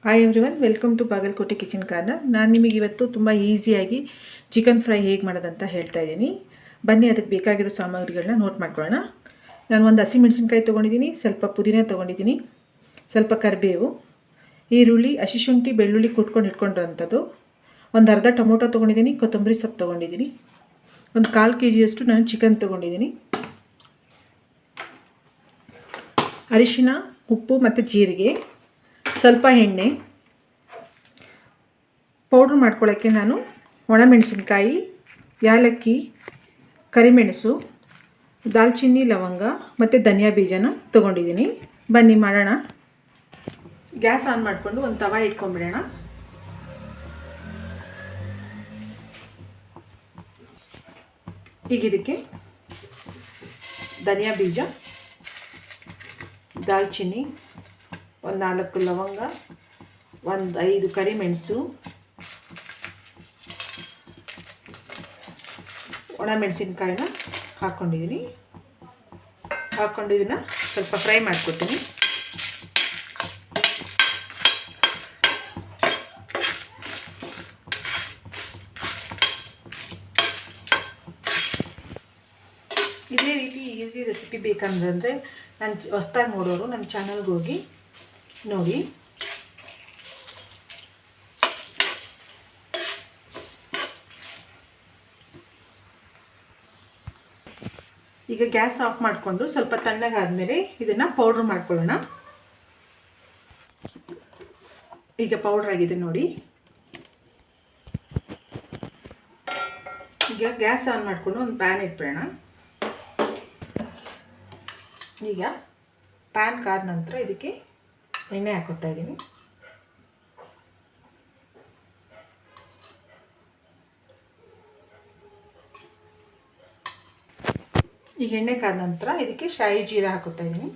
Hi everyone, welcome to Bagalkote kitchen corner. ನಾನು ನಿಮಗೆ ಇವತ್ತು ತುಂಬ ಈಸಿಯಾಗಿ ಚಿಕನ್ ಫ್ರೈ ಹೇಗೆ ಮಾಡೋದಂತ ಹೇಳ್ತಾ ಇದ್ದೀನಿ. ಬನ್ನಿ, ಅದಕ್ಕೆ ಬೇಕಾಗಿರೋ ಸಾಮಗ್ರಿಗಳನ್ನ ನೋಟ್ ಮಾಡ್ಕೊಳ್ಳೋಣ. ನಾನು ಒಂದು ಹಸಿಮೆಣಸಿನ್ಕಾಯಿ ತೊಗೊಂಡಿದ್ದೀನಿ, ಸ್ವಲ್ಪ ಪುದೀನ ತೊಗೊಂಡಿದ್ದೀನಿ, ಸ್ವಲ್ಪ ಕರಿಬೇವು, ಈರುಳ್ಳಿ, ಹಸಿಶುಂಠಿ, ಬೆಳ್ಳುಳ್ಳಿ ಕುಟ್ಕೊಂಡು ಇಟ್ಕೊಂಡಿರೋಂಥದ್ದು, ಒಂದು ಅರ್ಧ ಟೊಮೊಟೊ ತೊಗೊಂಡಿದ್ದೀನಿ, ಕೊತ್ತಂಬರಿ ಸೊಪ್ಪು ತೊಗೊಂಡಿದ್ದೀನಿ, ಒಂದು 1/4 kg ನಾನು ಚಿಕನ್ ತೊಗೊಂಡಿದ್ದೀನಿ, ಅರಿಶಿನ, ಉಪ್ಪು ಮತ್ತು ಜೀರಿಗೆ, ಸ್ವಲ್ಪ ಎಣ್ಣೆ. ಪೌಡ್ರ್ ಮಾಡ್ಕೊಳ್ಳೋಕ್ಕೆ ನಾನು ಒಣಮೆಣಸಿನ್ಕಾಯಿ, ಯಾಲಕ್ಕಿ, ಕರಿಮೆಣಸು, ದಾಲ್ಚಿನ್ನಿ, ಲವಂಗ ಮತ್ತು ಧನಿಯಾ ಬೀಜನ ತೊಗೊಂಡಿದ್ದೀನಿ. ಬನ್ನಿ ಮಾಡೋಣ. ಗ್ಯಾಸ್ ಆನ್ ಮಾಡಿಕೊಂಡು ಒಂದು ತವಾ ಇಟ್ಕೊಂಡ್ಬಿಡೋಣ. ಈಗ ಇದಕ್ಕೆ ಧನಿಯಾ ಬೀಜ, ದಾಲ್ಚಿನ್ನಿ, ಒಂದು 4 ಲವಂಗ, ಒಂದು 5 ಕರಿಮೆಣಸು, ಒಣಮೆಣಸಿನ್ಕಾಯಿನ ಹಾಕ್ಕೊಂಡಿದ್ದೀನಿ. ಹಾಕ್ಕೊಂಡು ಇದನ್ನು ಸ್ವಲ್ಪ ಫ್ರೈ ಮಾಡ್ಕೊತೀನಿ. ಇದೇ ರೀತಿ ಈಸಿ ರೆಸಿಪಿ ಬೇಕಂದ್ರೆ ನಾನು ಹೊಸ್ದಾಗಿ ನೋಡೋರು ನನ್ನ ಚಾನಲ್ಗೆ ಹೋಗಿ ನೋಡಿ. ಈಗ ಗ್ಯಾಸ್ ಆಫ್ ಮಾಡಿಕೊಂಡು ಸ್ವಲ್ಪ ತಣ್ಣಗಾದ್ಮೇಲೆ ಇದನ್ನು ಪೌಡ್ರ್ ಮಾಡ್ಕೊಳ್ಳೋಣ. ಈಗ ಪೌಡ್ರ್ ಆಗಿದೆ ನೋಡಿ. ಈಗ ಗ್ಯಾಸ್ ಆನ್ ಮಾಡಿಕೊಂಡು ಒಂದು ಪ್ಯಾನ್ ಇಟ್ಬಿಡೋಣ. ಈಗ ಪ್ಯಾನ್ ಕಾದ ನಂತರ ಇದಕ್ಕೆ ಎಣ್ಣೆ ಹಾಕೋತಾ ಇದ್ದೀನಿ. ಈಗ ಎಣ್ಣೆ ಕಾದ ನಂತರ ಇದಕ್ಕೆ ಶಾಯಿ ಜೀರಾ ಹಾಕೋತಾ ಇದ್ದೀನಿ.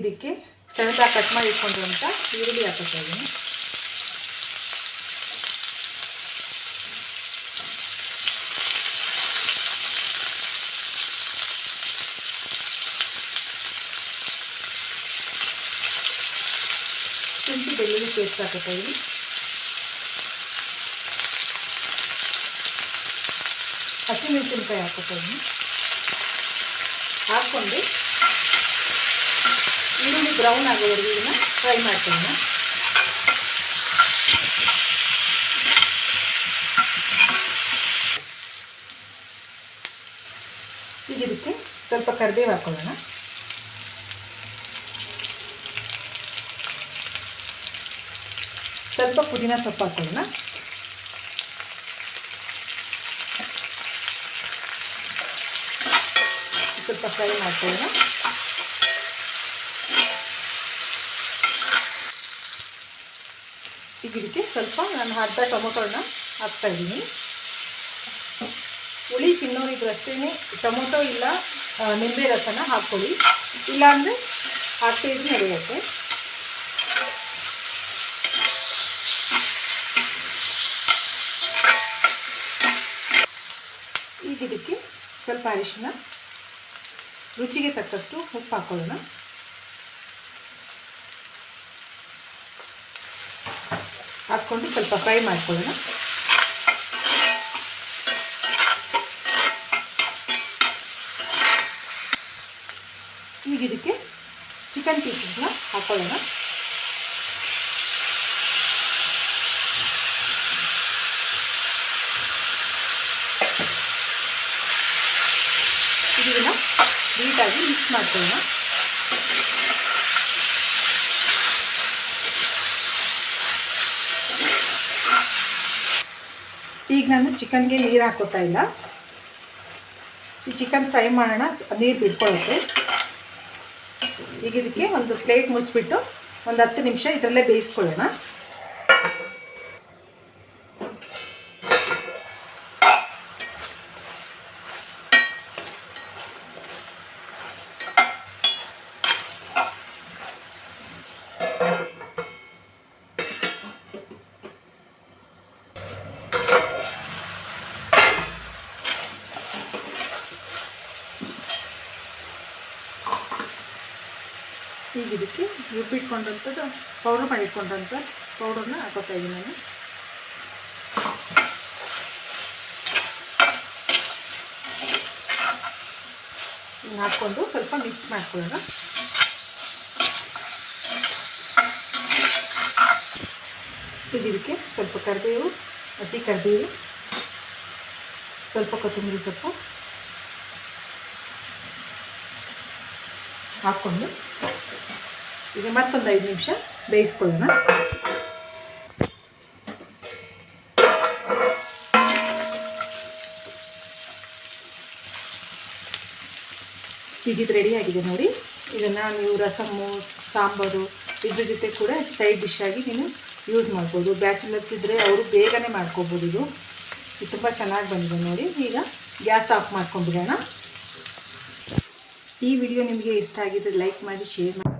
ಇದಕ್ಕೆ ಸಣ್ಣದಾಗಿ ಕಟ್ ಮಾಡಿ ಇಟ್ಕೊಂಡಿರುವಂಥ ಈರುಳ್ಳಿ ಹಾಕೋತಾ ಇದ್ದೀನಿ. ಶುಂಠಿ ಬೆಳ್ಳುಳ್ಳಿ ಪೇಸ್ಟ್ ಹಾಕೋತಾ ಇದ್ದೀನಿ. ಹಸಿಮೆಣಸಿನ್ಕಾಯಿ ಹಾಕೋತಾ ಇದ್ದೀನಿ. ಹಾಕ್ಕೊಂಡು ಈರುಳ್ಳಿ ಬ್ರೌನ್ ಆಗೋವರೆಗೂ ಇದನ್ನು ಫ್ರೈ ಮಾಡ್ತೀನಿ. ಈಗ ಇದಕ್ಕೆ ಸ್ವಲ್ಪ ಕರಿಬೇವು ಹಾಕೊಳ್ಳೋಣ. ಸ್ವಲ್ಪ ಪುದೀನ ಸೊಪ್ಪು ಹಾಕೊಳ್ಳೋಣ. ಸ್ವಲ್ಪ ಫ್ರೈ ಮಾಡ್ಕೊಳ್ಳೋಣ. ಈಗ ಇದಕ್ಕೆ ಸ್ವಲ್ಪ ನಾನು ಅರ್ಧ ಟೊಮೊಟೊನ ಹಾಕ್ತಾಯಿದ್ದೀನಿ. ಹುಳಿ ತಿನ್ನೋರಿದ್ರು ಅಷ್ಟೇ ಟೊಮೊಟೊ ಇಲ್ಲ ನಿಂಬೆ ರಸನ ಹಾಕ್ಕೊಳ್ಳಿ, ಇಲ್ಲಾಂದರೆ ಹಾಕ್ತಾಯಿದ್ರೆ ನಡೆಯುತ್ತೆ. ಈಗ ಇದಕ್ಕೆ ಸ್ವಲ್ಪ ಅರಿಶಿನ, ರುಚಿಗೆ ತಕ್ಕಷ್ಟು ಉಪ್ಪು ಹಾಕ್ಕೊಳ್ಳೋಣ. ಹಾಕ್ಕೊಂಡು ಸ್ವಲ್ಪ ಫ್ರೈ ಮಾಡ್ಕೊಳ್ಳೋಣ. ಈಗ ಇದಕ್ಕೆ ಚಿಕನ್ ಪೀಸಸ್ನ ಹಾಕ್ಕೊಳ್ಳೋಣ. ಇದನ್ನು ನೀಟಾಗಿ ಮಿಕ್ಸ್ ಮಾಡ್ಕೊಳ್ಳೋಣ. ಈಗ ನಾನು ಚಿಕನ್ಗೆ ನೀರು ಹಾಕೋತಾ ಇಲ್ಲ. ಈ ಚಿಕನ್ ಫ್ರೈ ಮಾಡೋಣ, ನೀರು ಬಿಟ್ಕೊಳ್ಳುತ್ತೆ. ಈಗ ಇದಕ್ಕೆ ಒಂದು ಪ್ಲೇಟ್ ಮುಚ್ಚಿಬಿಟ್ಟು ಒಂದು 10 ನಿಮಿಷ ಇದರಲ್ಲೇ ಬೇಯಿಸ್ಕೊಳ್ಳೋಣ. ಈಗ ಇದಕ್ಕೆ ರುಬ್ಬಿಟ್ಕೊಂಡಂಥದ್ದು ಪೌಡ್ರ್ ಮಾಡಿಟ್ಕೊಂಡಂಥ ಪೌಡ್ರನ್ನ ಹಾಕೋತಾ ಇದ್ದೀನಿ ನಾನು. ಹಾಕ್ಕೊಂಡು ಸ್ವಲ್ಪ ಮಿಕ್ಸ್ ಮಾಡ್ಕೊಳ್ಳೋಣ. ಇದಕ್ಕೆ ಸ್ವಲ್ಪ ಕರಿಬೇವು, ಹಸಿ ಕರಿಬೇವು, ಸ್ವಲ್ಪ ಕೊತ್ತಂಬರಿ ಸೊಪ್ಪು ಹಾಕ್ಕೊಂಡು ಈಗ ಮತ್ತೊಂದು 5 ನಿಮಿಷ ಬೇಯಿಸ್ಕೊಳ್ಳೋಣ. ಇದು ರೆಡಿಯಾಗಿದೆ ನೋಡಿ. ಇದನ್ನು ನೀವು ರಸಮ್ಮು, ಸಾಂಬಾರು ಇದ್ರ ಜೊತೆ ಕೂಡ ಸೈಡ್ ಡಿಶ್ ಆಗಿ ನೀವು ಯೂಸ್ ಮಾಡ್ಬೋದು. ಬ್ಯಾಚುಲರ್ಸ್ ಇದ್ದರೆ ಅವರು ಬೇಗನೆ ಮಾಡ್ಕೋಬೋದು. ಇದು ತುಂಬ ಚೆನ್ನಾಗಿ ಬಂದಿದೆ ನೋಡಿ. ಈಗ ಗ್ಯಾಸ್ ಆಫ್ ಮಾಡ್ಕೊಂಡ್ಬಿಡೋಣ. ಈ ವಿಡಿಯೋ ನಿಮಗೆ ಇಷ್ಟ ಆಗಿದ್ದರೆ ಲೈಕ್ ಮಾಡಿ, ಶೇರ್ ಮಾಡಿ.